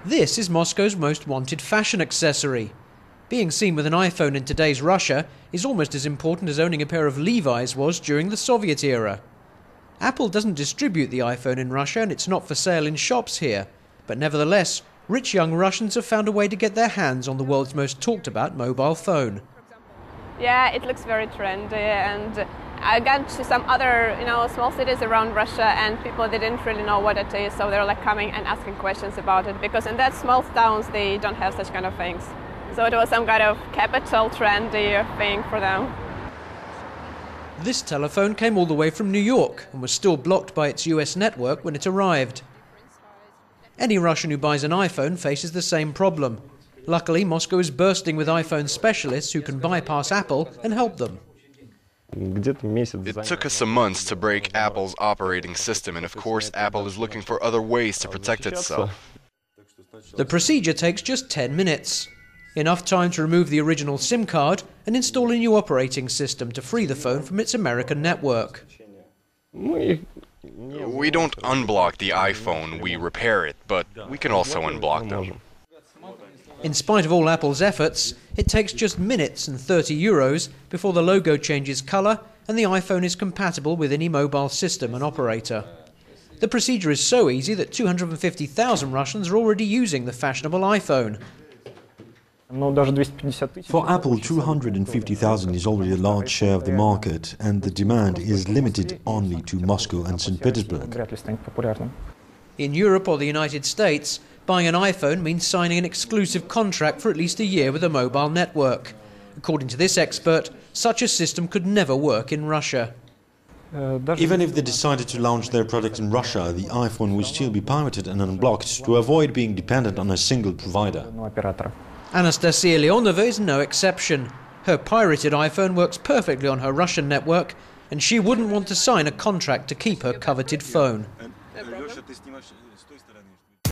This is Moscow's most wanted fashion accessory. Being seen with an iPhone in today's Russia is almost as important as owning a pair of Levi's was during the Soviet era. Apple doesn't distribute the iPhone in Russia and it's not for sale in shops here. But nevertheless, rich young Russians have found a way to get their hands on the world's most talked about mobile phone. Yeah, it looks very trendy, and I got to some other, small cities around Russia, and people didn't really know what it is, so they're like coming and asking questions about it, because in that small towns they don't have such kind of things. So it was some kind of capital trendy thing for them. This telephone came all the way from New York and was still blocked by its US network when it arrived. Any Russian who buys an iPhone faces the same problem. Luckily, Moscow is bursting with iPhone specialists who can bypass Apple and help them. It took us some months to break Apple's operating system, and of course Apple is looking for other ways to protect itself. The procedure takes just 10 minutes. Enough time to remove the original SIM card and install a new operating system to free the phone from its American network. We don't unblock the iPhone, we repair it, but we can also unblock them. In spite of all Apple's efforts, it takes just minutes and €30 before the logo changes colour and the iPhone is compatible with any mobile system and operator. The procedure is so easy that 250,000 Russians are already using the fashionable iPhone. For Apple, 250,000 is already a large share of the market, and the demand is limited only to Moscow and St. Petersburg. In Europe or the United States, buying an iPhone means signing an exclusive contract for at least a year with a mobile network. According to this expert, such a system could never work in Russia. Even if they decided to launch their product in Russia, the iPhone would still be pirated and unblocked to avoid being dependent on a single provider. Anastasia Leonova is no exception. Her pirated iPhone works perfectly on her Russian network, and she wouldn't want to sign a contract to keep her coveted phone.